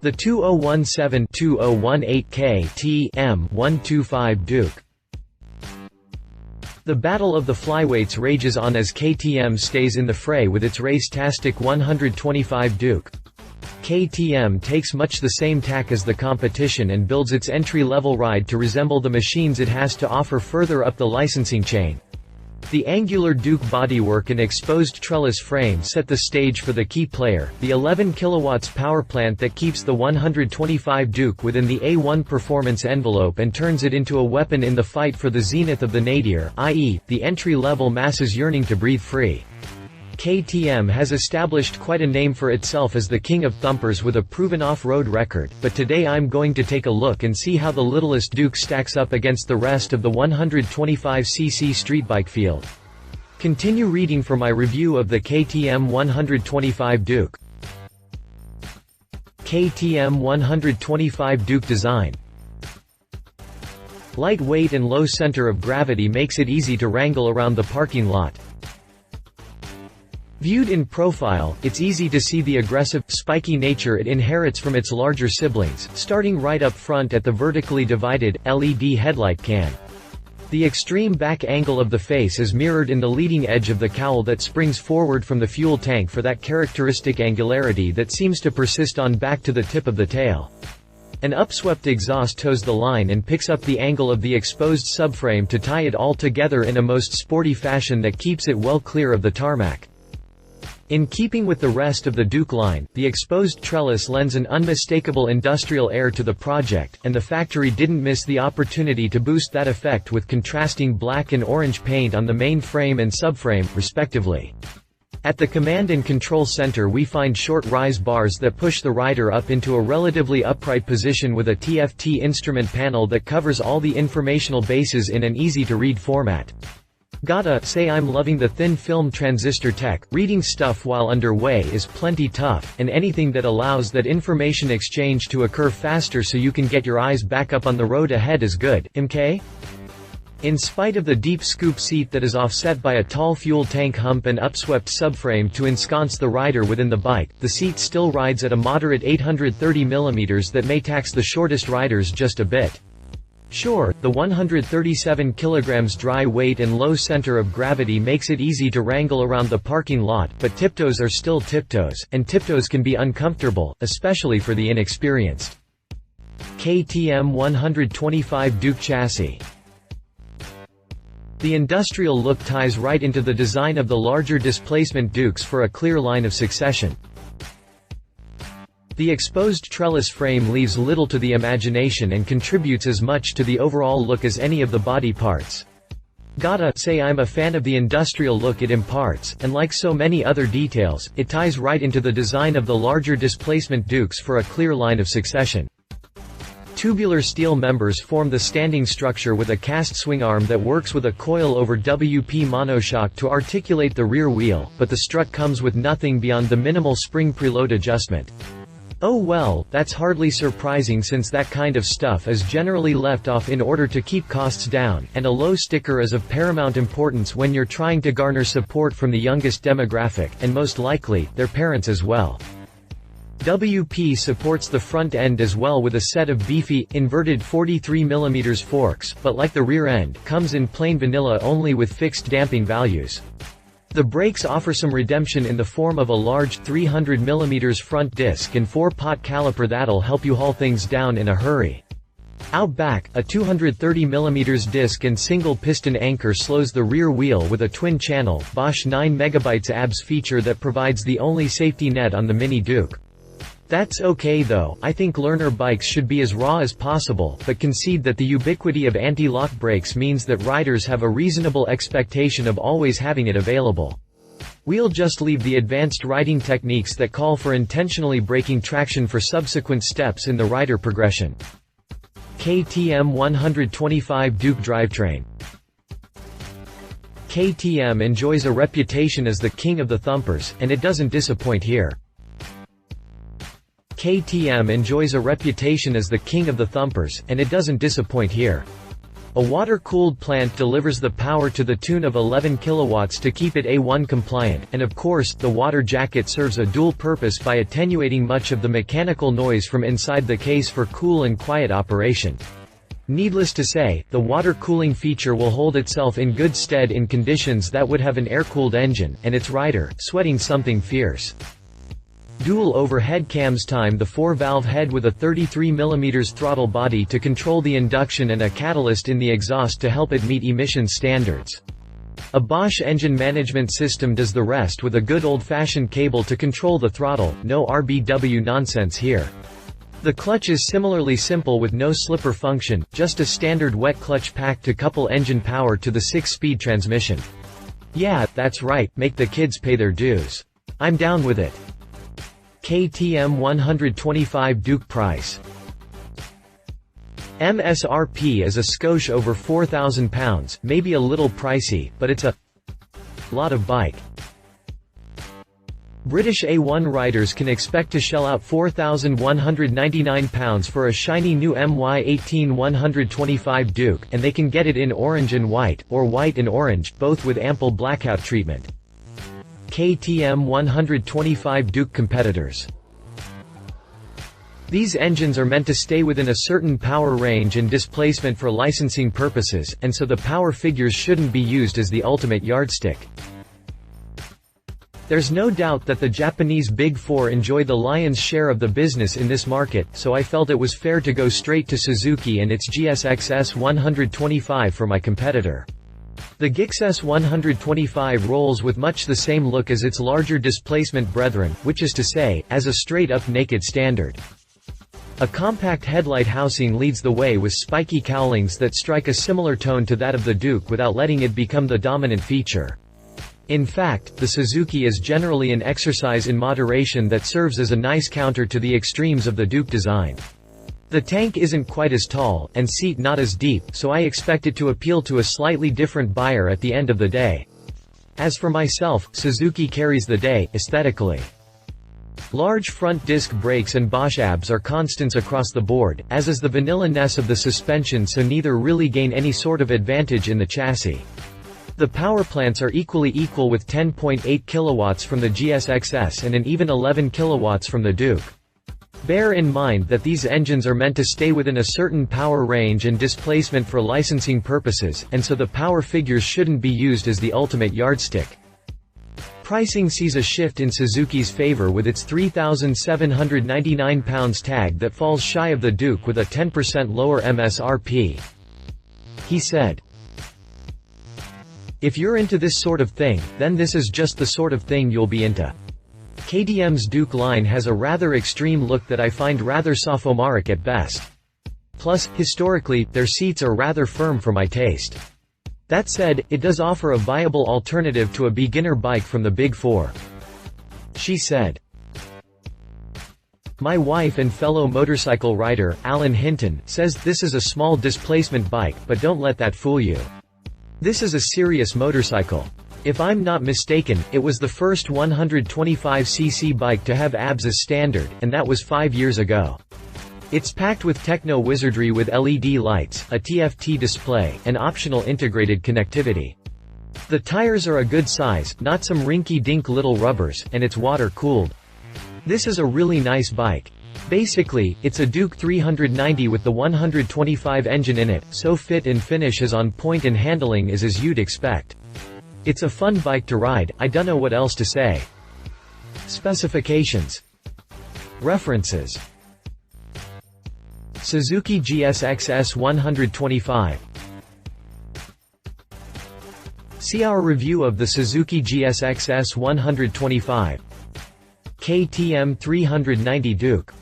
The 2017-2018 KTM 125 Duke. The battle of the flyweights rages on as KTM stays in the fray with its race-tastic 125 Duke. KTM takes much the same tack as the competition and builds its entry-level ride to resemble the machines it has to offer further up the licensing chain. The angular Duke bodywork and exposed trellis frame set the stage for the key player, the 11 kW powerplant that keeps the 125 Duke within the A1 performance envelope and turns it into a weapon in the fight for the zenith of the nadir, i.e., the entry-level masses yearning to breathe free. KTM has established quite a name for itself as the King of Thumpers with a proven off-road record, but today I'm going to take a look and see how the littlest Duke stacks up against the rest of the 125cc streetbike field. Continue reading for my review of the KTM 125 Duke. KTM 125 Duke design. Lightweight and low center of gravity makes it easy to wrangle around the parking lot. Viewed in profile, it's easy to see the aggressive, spiky nature it inherits from its larger siblings, starting right up front at the vertically divided, LED headlight can. The extreme back angle of the face is mirrored in the leading edge of the cowl that springs forward from the fuel tank for that characteristic angularity that seems to persist on back to the tip of the tail. An upswept exhaust toes the line and picks up the angle of the exposed subframe to tie it all together in a most sporty fashion that keeps it well clear of the tarmac. In keeping with the rest of the Duke line, the exposed trellis lends an unmistakable industrial air to the project, and the factory didn't miss the opportunity to boost that effect with contrasting black and orange paint on the main frame and subframe, respectively. At the command and control center we find short rise bars that push the rider up into a relatively upright position with a TFT instrument panel that covers all the informational bases in an easy-to-read format. Gotta say I'm loving the thin film transistor tech. Reading stuff while underway is plenty tough, and anything that allows that information exchange to occur faster so you can get your eyes back up on the road ahead is good, MK? In spite of the deep scoop seat that is offset by a tall fuel tank hump and upswept subframe to ensconce the rider within the bike, the seat still rides at a moderate 830 mm that may tax the shortest riders just a bit. Sure, the 137 kg dry weight and low center of gravity makes it easy to wrangle around the parking lot, but tiptoes are still tiptoes, and tiptoes can be uncomfortable, especially for the inexperienced. KTM 125 Duke chassis. The industrial look ties right into the design of the larger displacement Dukes for a clear line of succession. The exposed trellis frame leaves little to the imagination and contributes as much to the overall look as any of the body parts. Gotta say I'm a fan of the industrial look it imparts, and like so many other details, it ties right into the design of the larger displacement Dukes for a clear line of succession. Tubular steel members form the standing structure with a cast swing arm that works with a coil-over WP monoshock to articulate the rear wheel, but the strut comes with nothing beyond the minimal spring preload adjustment. Oh well, that's hardly surprising since that kind of stuff is generally left off in order to keep costs down, and a low sticker is of paramount importance when you're trying to garner support from the youngest demographic, and most likely, their parents as well. WP supports the front end as well with a set of beefy, inverted 43 mm forks, but like the rear end, comes in plain vanilla only with fixed damping values. The brakes offer some redemption in the form of a large 300 mm front disc and 4-pot caliper that'll help you haul things down in a hurry. Out back, a 230 mm disc and single piston anchor slows the rear wheel with a twin-channel, Bosch 9 MB ABS feature that provides the only safety net on the Mini Duke. That's okay though, I think learner bikes should be as raw as possible, but concede that the ubiquity of anti-lock brakes means that riders have a reasonable expectation of always having it available. We'll just leave the advanced riding techniques that call for intentionally braking traction for subsequent steps in the rider progression. KTM 125 Duke drivetrain. KTM enjoys a reputation as the king of the thumpers, and it doesn't disappoint here. KTM enjoys a reputation as the king of the thumpers, and it doesn't disappoint here. A water-cooled plant delivers the power to the tune of 11 kilowatts to keep it A1 compliant, and of course, the water jacket serves a dual purpose by attenuating much of the mechanical noise from inside the case for cool and quiet operation. Needless to say, the water cooling feature will hold itself in good stead in conditions that would have an air-cooled engine, and its rider, sweating something fierce. Dual overhead cams. Time the 4-valve head with a 33mm throttle body to control the induction and a catalyst in the exhaust to help it meet emission standards. A Bosch engine management system does the rest with a good old-fashioned cable to control the throttle, no RBW nonsense here. The clutch is similarly simple with no slipper function, just a standard wet clutch pack to couple engine power to the 6-speed transmission. Yeah, that's right, make the kids pay their dues. I'm down with it. KTM 125 Duke price. MSRP is a skosh over £4,000, maybe a little pricey, but it's a lot of bike. British A1 riders can expect to shell out £4,199 for a shiny new MY18 125 Duke, and they can get it in orange and white, or white and orange, both with ample blackout treatment. KTM 125 Duke competitors. These engines are meant to stay within a certain power range and displacement for licensing purposes, and so the power figures shouldn't be used as the ultimate yardstick. There's no doubt that the Japanese Big Four enjoy the lion's share of the business in this market, so I felt it was fair to go straight to Suzuki and its GSX-S 125 for my competitor. The GSX-S 125 rolls with much the same look as its larger displacement brethren, which is to say, as a straight-up naked standard. A compact headlight housing leads the way with spiky cowlings that strike a similar tone to that of the Duke without letting it become the dominant feature. In fact, the Suzuki is generally an exercise in moderation that serves as a nice counter to the extremes of the Duke design. The tank isn't quite as tall, and seat not as deep, so I expect it to appeal to a slightly different buyer at the end of the day. As for myself, Suzuki carries the day, aesthetically. Large front disc brakes and Bosch abs are constants across the board, as is the vanilla-ness of the suspension, so neither really gain any sort of advantage in the chassis. The power plants are equally equal with 10.8 kilowatts from the GSX-S and an even 11 kilowatts from the Duke. Bear in mind that these engines are meant to stay within a certain power range and displacement for licensing purposes, and so the power figures shouldn't be used as the ultimate yardstick. Pricing sees a shift in Suzuki's favor with its £3,799 tag that falls shy of the Duke with a 10% lower MSRP. He said, "If you're into this sort of thing, then this is just the sort of thing you'll be into." KTM's Duke line has a rather extreme look that I find rather sophomoric at best. Plus, historically, their seats are rather firm for my taste. That said, it does offer a viable alternative to a beginner bike from the Big Four. She said, "My wife and fellow motorcycle rider, Alan Hinton, says this is a small displacement bike, but don't let that fool you. This is a serious motorcycle. If I'm not mistaken, it was the first 125cc bike to have abs as standard, and that was 5 years ago. It's packed with techno-wizardry with LED lights, a TFT display, and optional integrated connectivity. The tires are a good size, not some rinky-dink little rubbers, and it's water-cooled. This is a really nice bike. Basically, it's a Duke 390 with the 125 engine in it, so fit and finish is on point and handling is as you'd expect. It's a fun bike to ride, I dunno what else to say." Specifications. References. Suzuki GSX-S 125. See our review of the Suzuki GSX-S 125. KTM 390 Duke.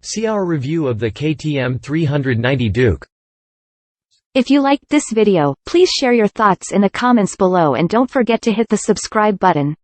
See our review of the KTM 390 Duke. If you liked this video, please share your thoughts in the comments below and don't forget to hit the subscribe button.